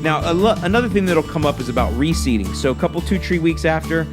Now, another thing that'll come up is about reseeding. So a couple 2-3 weeks after,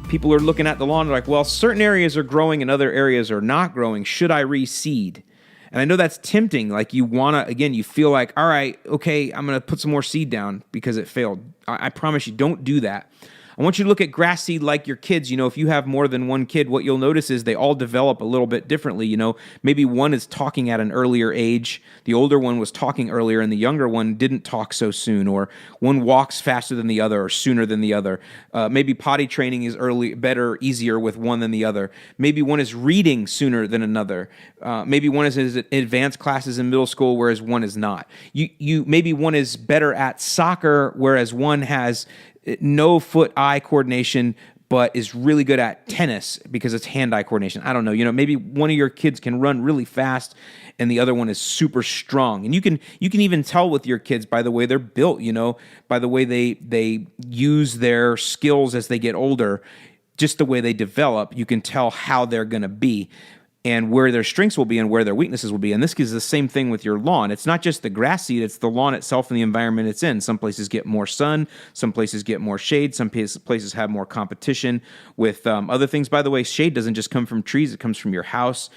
people are looking at the lawn, they're like, well, certain areas are growing and other areas are not growing. Should I reseed? And I know that's tempting. Like you want to, again, you feel like, all right, okay, I'm going to put some more seed down because it failed. I promise you, don't do that. I want you to look at grass seed like your kids. If you have more than one kid, what you'll notice is they all develop a little bit differently. Maybe one is talking at an earlier age. The older one was talking earlier and the younger one didn't talk so soon, or one walks faster than the other or sooner than the other. Maybe potty training is better, easier with one than the other. Maybe one is reading sooner than another. Maybe one is in advanced classes in middle school, whereas one is not. Maybe one is better at soccer, whereas one has no foot-eye coordination, but is really good at tennis because it's hand-eye coordination. I don't know. Maybe one of your kids can run really fast and the other one is super strong. And you can even tell with your kids by the way they're built, by the way they use their skills as they get older, just the way they develop, you can tell how they're going to be and where their strengths will be and where their weaknesses will be. And this is the same thing with your lawn. It's not just the grass seed, it's the lawn itself and the environment it's in. Some places get more sun, some places get more shade, some places have more competition with other things. By the way, shade doesn't just come from trees, it comes from your house.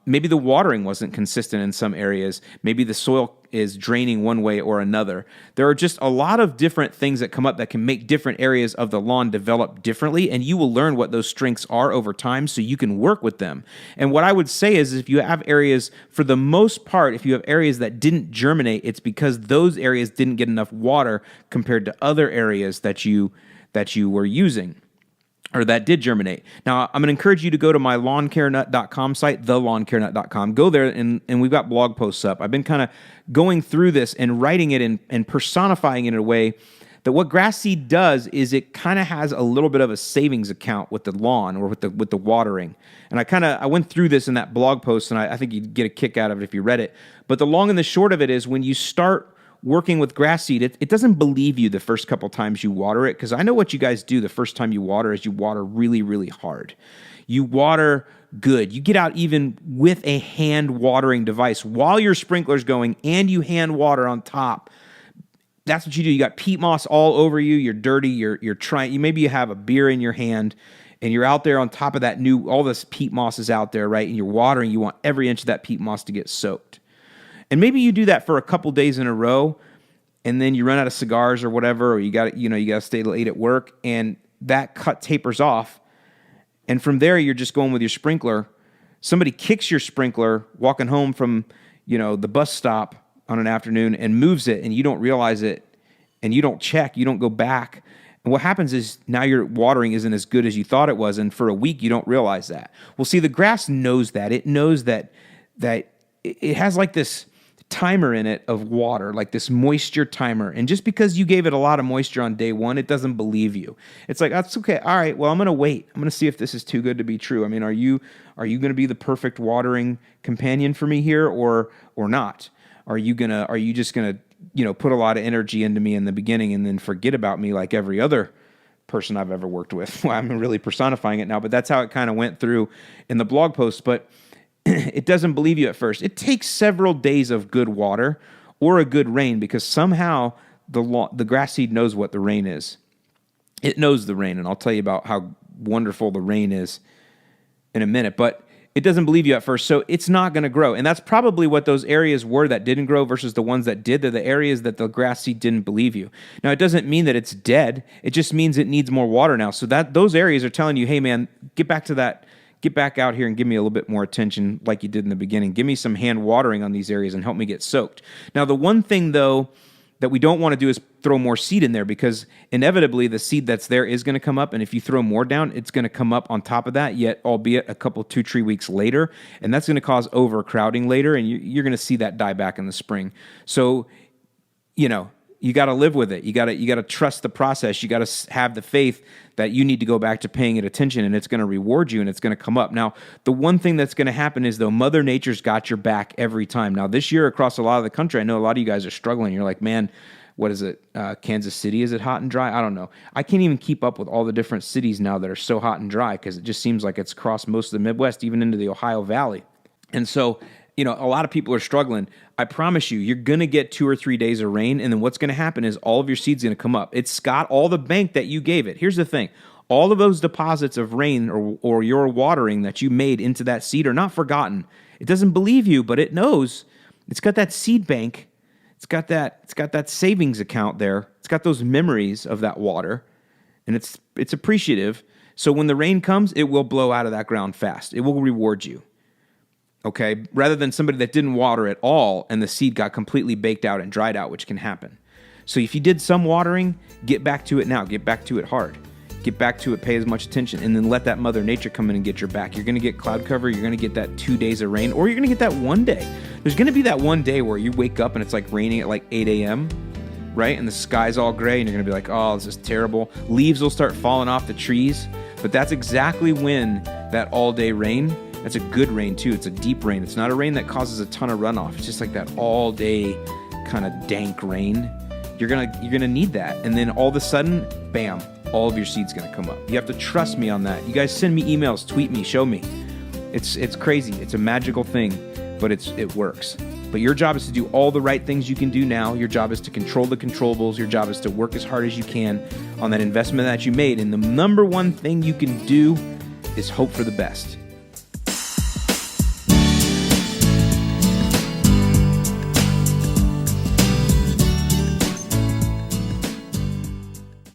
Maybe the watering wasn't consistent in some areas. Maybe the soil is draining one way or another. There are just a lot of different things that come up that can make different areas of the lawn develop differently, and you will learn what those strengths are over time so you can work with them. And what I would say is if you have areas, for the most part, if you have areas that didn't germinate, it's because those areas didn't get enough water compared to other areas that you were using, or that did germinate. Now, I'm going to encourage you to go to my lawncarenut.com site, thelawncarenut.com. Go there, and we've got blog posts up. I've been kind of going through this and writing it and personifying it in a way that what grass seed does is it kind of has a little bit of a savings account with the lawn or with the watering. And I went through this in that blog post, and I think you'd get a kick out of it if you read it. But the long and the short of it is when you start working with grass seed, it doesn't believe you the first couple times you water it, because I know what you guys do the first time you water is you water really, really hard. You water good. You get out even with a hand watering device while your sprinkler's going and you hand water on top. That's what you do. You got peat moss all over you. You're dirty. You're trying. Maybe you have a beer in your hand and you're out there on top of that all this peat moss is out there, right? And you're watering. You want every inch of that peat moss to get soaked. And maybe you do that for a couple days in a row, and then you run out of cigars or whatever, or you got to stay late at work, and that cut tapers off. And from there, you're just going with your sprinkler. Somebody kicks your sprinkler walking home from the bus stop on an afternoon and moves it, and you don't realize it, and you don't check, you don't go back. And what happens is now your watering isn't as good as you thought it was, and for a week you don't realize that. Well, see, the grass knows that. It knows that it has like this timer in it of water, like this moisture timer. And just because you gave it a lot of moisture on day one, it doesn't believe you. It's like, that's okay. All right, well, I'm going to wait. I'm going to see if this is too good to be true. I mean, are you going to be the perfect watering companion for me here or not? Are you just going to, put a lot of energy into me in the beginning and then forget about me like every other person I've ever worked with? Well, I'm really personifying it now, but that's how it kind of went through in the blog post. But it doesn't believe you at first. It takes several days of good water or a good rain because somehow the grass seed knows what the rain is. It knows the rain, and I'll tell you about how wonderful the rain is in a minute. But it doesn't believe you at first, so it's not going to grow. And that's probably what those areas were that didn't grow versus the ones that did. They're the areas that the grass seed didn't believe you. Now, it doesn't mean that it's dead. It just means it needs more water now. So that those areas are telling you, hey, man, get back to that. Get back out here and give me a little bit more attention like you did in the beginning. Give me some hand watering on these areas and help me get soaked. Now, the one thing, though, that we don't want to do is throw more seed in there because inevitably the seed that's there is going to come up. And if you throw more down, it's going to come up on top of that, yet albeit a couple, 2-3 weeks later. And that's going to cause overcrowding later. And you're going to see that die back in the spring. So, you got to live with it. You got to trust the process. You got to have the faith that you need to go back to paying it attention, and it's going to reward you, and it's going to come up. Now, the one thing that's going to happen is, though, Mother Nature's got your back every time. Now, this year across a lot of the country, I know a lot of you guys are struggling. You're like, man, what is it? Kansas City, is it hot and dry? I don't know. I can't even keep up with all the different cities now that are so hot and dry because it just seems like it's across most of the Midwest, even into the Ohio Valley. And so a lot of people are struggling. I promise you, you're going to get 2 or 3 days of rain, and then what's going to happen is all of your seed's going to come up. It's got all the bank that you gave it. Here's the thing. All of those deposits of rain or your watering that you made into that seed are not forgotten. It doesn't believe you, but it knows. It's got that seed bank. It's got that savings account there. It's got those memories of that water, and it's appreciative. So when the rain comes, it will blow out of that ground fast. It will reward you. Okay? Rather than somebody that didn't water at all and the seed got completely baked out and dried out, which can happen. So if you did some watering, get back to it now. Get back to it hard. Get back to it, pay as much attention, and then let that Mother Nature come in and get your back. You're going to get cloud cover. You're going to get that 2 days of rain, or you're going to get that one day. There's going to be that one day where you wake up and it's like raining at like 8 a.m., right? And the sky's all gray, and you're going to be like, oh, this is terrible. Leaves will start falling off the trees. But that's exactly when that all-day rain, that's a good rain too. It's a deep rain. It's not a rain that causes a ton of runoff. It's just like that all-day kind of dank rain. You're gonna need that. And then all of a sudden, bam, all of your seed's going to come up. You have to trust me on that. You guys send me emails, tweet me, show me. It's crazy. It's a magical thing, but it works. But your job is to do all the right things you can do now. Your job is to control the controllables. Your job is to work as hard as you can on that investment that you made. And the number one thing you can do is hope for the best.